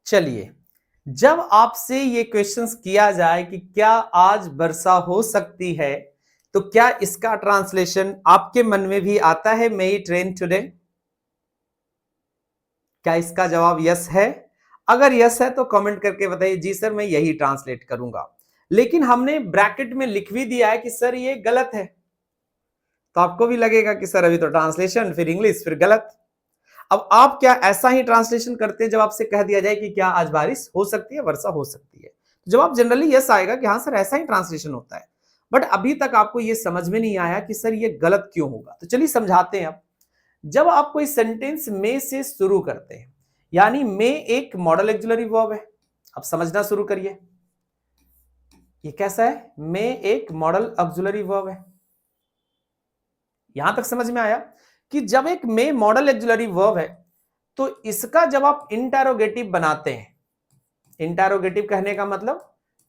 चलिए, जब आपसे ये क्वेश्चंस किया जाए कि क्या आज वर्षा हो सकती है, तो क्या इसका ट्रांसलेशन आपके मन में भी आता है, मे इट रेन टुडे? क्या इसका जवाब यस है? अगर यस है तो कमेंट करके बताइए जी सर मैं यही ट्रांसलेट करूंगा। लेकिन हमने ब्रैकेट में लिख भी दिया है कि सर ये गलत है, तो आपको भी लगेगा कि सर अभी तो ट्रांसलेशन, फिर इंग्लिश, फिर गलत। अब आप क्या ऐसा ही ट्रांसलेशन करते हैं जब आपसे कह दिया जाए कि क्या आज बारिश हो सकती है, वर्षा हो सकती है? जवाब जनरली यस आएगा कि हाँ सर ऐसा ही ट्रांसलेशन होता है। बट अभी तक आपको ये समझ में नहीं आया कि सर ये गलत क्यों होगा, तो चलिए समझाते हैं। अब जब आप कोई सेंटेंस में से शुरू करते हैं, यानी में एक मॉडल ऑक्सिलरी वर्ब है। अब समझना शुरू करिए, ये कैसा है? में एक मॉडल ऑक्सिलरी वर्ब है। यहां तक समझ में आया कि जब एक में मॉडल ऑक्सिलरी वर्ब है तो इसका जब आप इंटरोगेटिव बनाते हैं, इंटरोगेटिव कहने का मतलब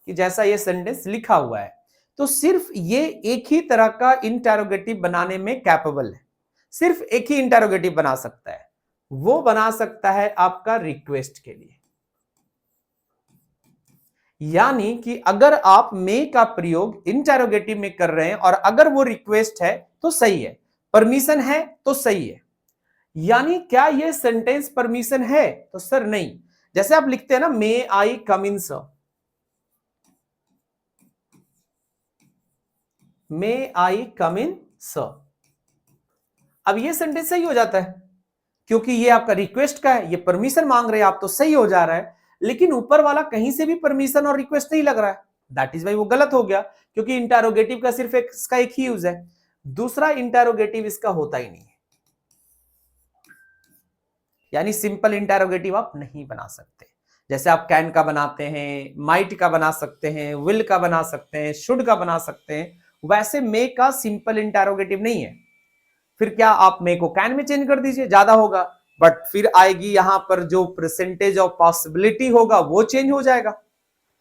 कि जैसा ये सेंटेंस लिखा हुआ है, तो सिर्फ ये एक ही तरह का इंटरोगेटिव बनाने में कैपेबल है। सिर्फ एक ही इंटरोगेटिव बना सकता है, वो बना सकता है आपका रिक्वेस्ट के लिए। यानी कि अगर आप मे का प्रयोग इंटरोगेटिव में कर रहे हैं और अगर वो रिक्वेस्ट है तो सही है, परमिशन है तो सही है। यानी क्या ये सेंटेंस परमिशन है? तो सर नहीं। जैसे आप लिखते हैं ना, मे आई कम इन सर, मे आई कम इन सर, अब ये सेंटेंस सही हो जाता है क्योंकि ये आपका रिक्वेस्ट का है, ये परमिशन मांग रहे हैं आप, तो सही हो जा रहा है। लेकिन ऊपर वाला कहीं से भी परमिशन और रिक्वेस्ट नहीं लग रहा है, दैट इज वाई वो गलत हो गया, क्योंकि इंटरोगेटिव का सिर्फ इसका एक ही यूज है, दूसरा इंटरोगेटिव इसका होता ही नहीं है। यानी सिंपल इंटरोगेटिव आप नहीं बना सकते। जैसे आप कैन का बनाते हैं, माइट का बना सकते हैं, विल का बना सकते हैं, शुड का बना सकते हैं, वैसे मे का सिंपल इंटरोगेटिव नहीं है। फिर क्या आप मे को कैन में चेंज कर दीजिए, ज्यादा होगा, बट फिर आएगी यहां पर जो परसेंटेज ऑफ पॉसिबिलिटी होगा वो चेंज हो जाएगा।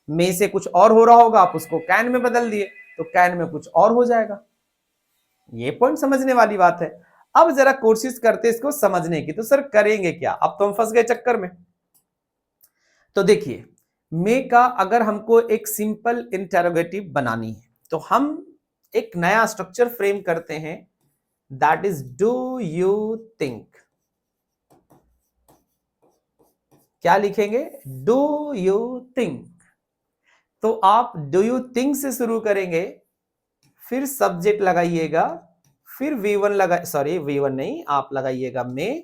मे से कुछ और हो रहा होगा, आप उसको कैन में बदल दिए तो कैन में कुछ और हो जाएगा। ये पॉइंट समझने वाली बात है। अब जरा कोशिश करते इसको समझने की, तो सर करेंगे क्या? अब तो हम फंस गए चक्कर में। तो देखिए, मे का अगर हमको एक सिंपल इंटरोगेटिव बनानी है तो हम एक नया स्ट्रक्चर फ्रेम करते हैं, that is do you think. क्या लिखेंगे? Do you think. तो आप डू यू थिंक से शुरू करेंगे, फिर सब्जेक्ट लगाइएगा, फिर V1 लगा, सॉरी V1 नहीं, आप लगाइएगा में,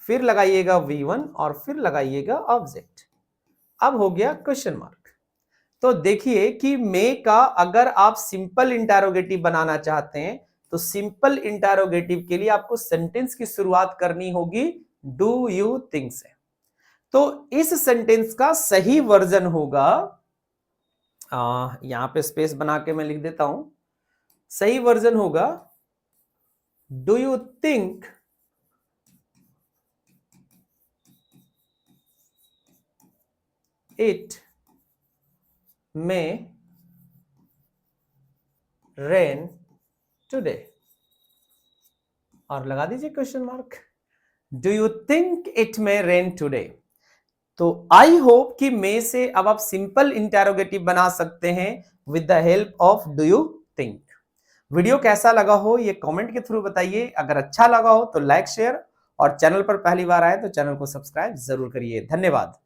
फिर लगाइएगा V1 और फिर लगाइएगा ऑब्जेक्ट। अब हो गया क्वेश्चन मार्क। तो देखिए कि मे का अगर आप सिंपल इंटरोगेटिव बनाना चाहते हैं तो सिंपल इंटरोगेटिव के लिए आपको सेंटेंस की शुरुआत करनी होगी डू यू थिंक से। तो इस सेंटेंस का सही वर्जन होगा, यहां पे स्पेस बना के मैं लिख देता हूं, सही वर्जन होगा do you think it may rain today, और लगा दीजिए question mark. Do you think it may rain today. तो आई होप कि मे से अब आप सिंपल इंटरोगेटिव बना सकते हैं with the help of do you think. Video कैसा लगा हो ये कमेंट के थ्रू बताइए। अगर अच्छा लगा हो तो लाइक शेयर, और चैनल पर पहली बार आए तो चैनल को सब्सक्राइब जरूर करिए। धन्यवाद।